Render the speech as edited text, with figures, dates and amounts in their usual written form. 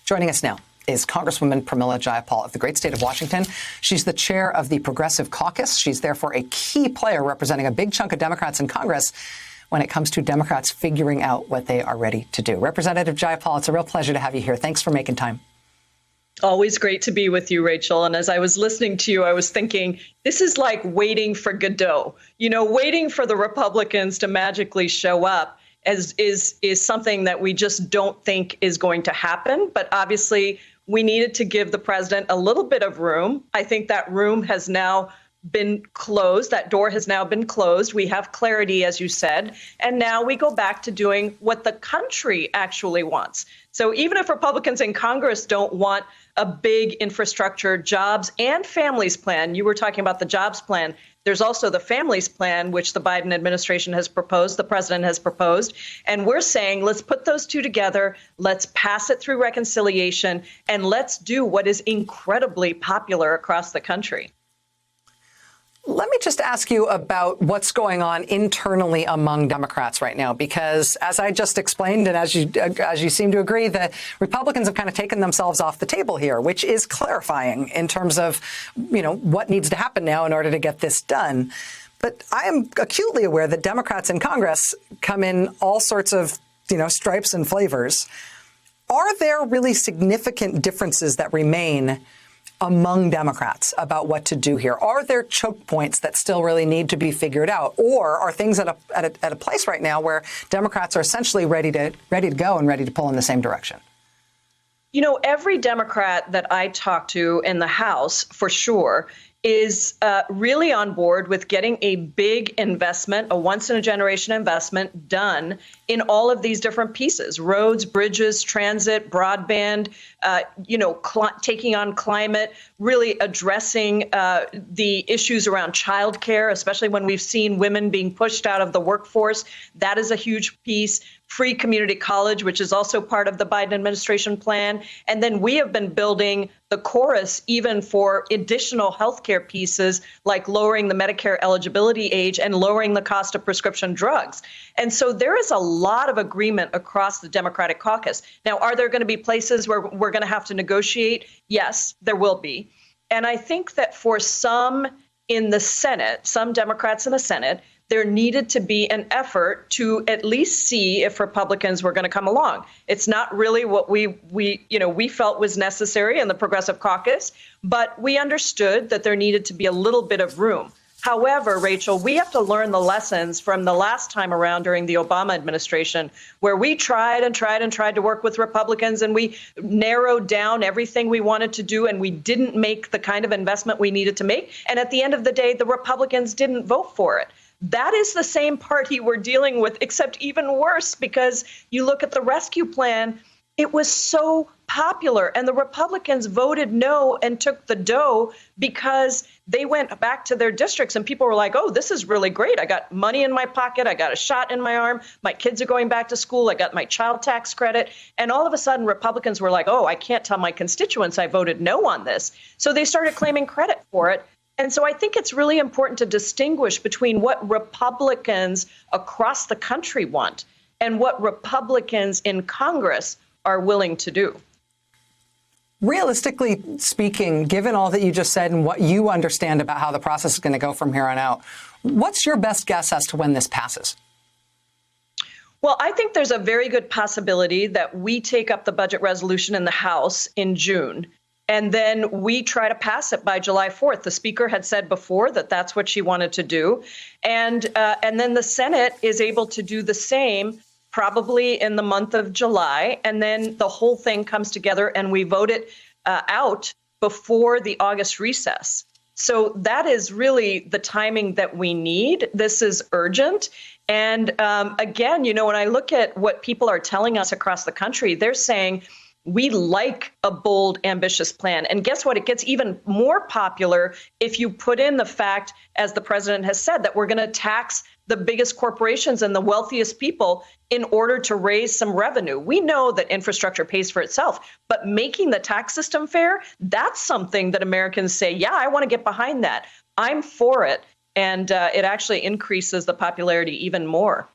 Joining us now is Congresswoman Pramila Jayapal of the great state of Washington. She's the chair of the Progressive Caucus. She's therefore a key player representing a big chunk of Democrats in Congress when it comes to Democrats figuring out what they are ready to do. Representative Jayapal, it's a real pleasure to have you here. Thanks for making time. Always great to be with you, Rachel. And as I was listening to you, I was thinking, this is like waiting for Godot. You know, waiting for the Republicans to magically show up is something that we just don't think is going to happen. But obviously, we needed to give the president a little bit of room. I think that room has now been closed. That door has now been closed. We have clarity, as you said. And now we go back to doing what the country actually wants. So even if Republicans in Congress don't want a big infrastructure, jobs and families plan, you were talking about the jobs plan. There's also the families plan, which the Biden administration has proposed, the president has proposed. And we're saying, let's put those two together. Let's pass it through reconciliation and let's do what is incredibly popular across the country. Let me just ask you about what's going on internally among Democrats right now, because as I just explained, and as you seem to agree, the Republicans have kind of taken themselves off the table here, which is clarifying in terms of, you know, what needs to happen now in order to get this done. But I am acutely aware that Democrats in Congress come in all sorts of, you know, stripes and flavors. Are there really significant differences that remain among Democrats about what to do here? Are there choke points that still really need to be figured out? Or are things at a place right now where Democrats are essentially ready to go and ready to pull in the same direction? You know, every Democrat that I talk to in the House, for sure, is really on board with getting a big investment, a once-in-a-generation investment done in all of these different pieces: roads, bridges, transit, broadband, taking on climate, really addressing the issues around childcare, especially when we've seen women being pushed out of the workforce. That is a huge piece. Free community college, which is also part of the Biden administration plan. And then we have been building the chorus even for additional healthcare pieces, like lowering the Medicare eligibility age and lowering the cost of prescription drugs. And so there is a lot of agreement across the Democratic caucus. Now, are there going to be places where we're going to have to negotiate? Yes, there will be. And I think that for some in the Senate, some Democrats in the Senate, there needed to be an effort to at least see if Republicans were going to come along. It's not really what we felt was necessary in the Progressive Caucus, but we understood that there needed to be a little bit of room. However, Rachel, we have to learn the lessons from the last time around during the Obama administration, where we tried to work with Republicans and we narrowed down everything we wanted to do and we didn't make the kind of investment we needed to make. And at the end of the day, the Republicans didn't vote for it. That is the same party we're dealing with, except even worse, because you look at the rescue plan. It was so popular and the Republicans voted no and took the dough because they went back to their districts and people were like, oh, this is really great. I got money in my pocket. I got a shot in my arm. My kids are going back to school. I got my child tax credit. And all of a sudden, Republicans were like, oh, I can't tell my constituents I voted no on this. So they started claiming credit for it. And so I think it's really important to distinguish between what Republicans across the country want and what Republicans in Congress are willing to do. Realistically speaking, given all that you just said and what you understand about how the process is going to go from here on out, what's your best guess as to when this passes? Well, I think there's a very good possibility that we take up the budget resolution in the House in June. And then we try to pass it by July 4th. The speaker had said before that that's what she wanted to do. And then the Senate is able to do the same probably in the month of July. And then the whole thing comes together and we vote it out before the August recess. So that is really the timing that we need. This is urgent. And again, you know, when I look at what people are telling us across the country, they're saying, we like a bold, ambitious plan. And guess what? It gets even more popular if you put in the fact, as the president has said, that we're going to tax the biggest corporations and the wealthiest people in order to raise some revenue. We know that infrastructure pays for itself, but making the tax system fair, that's something that Americans say, yeah, I want to get behind that. I'm for it. And it actually increases the popularity even more.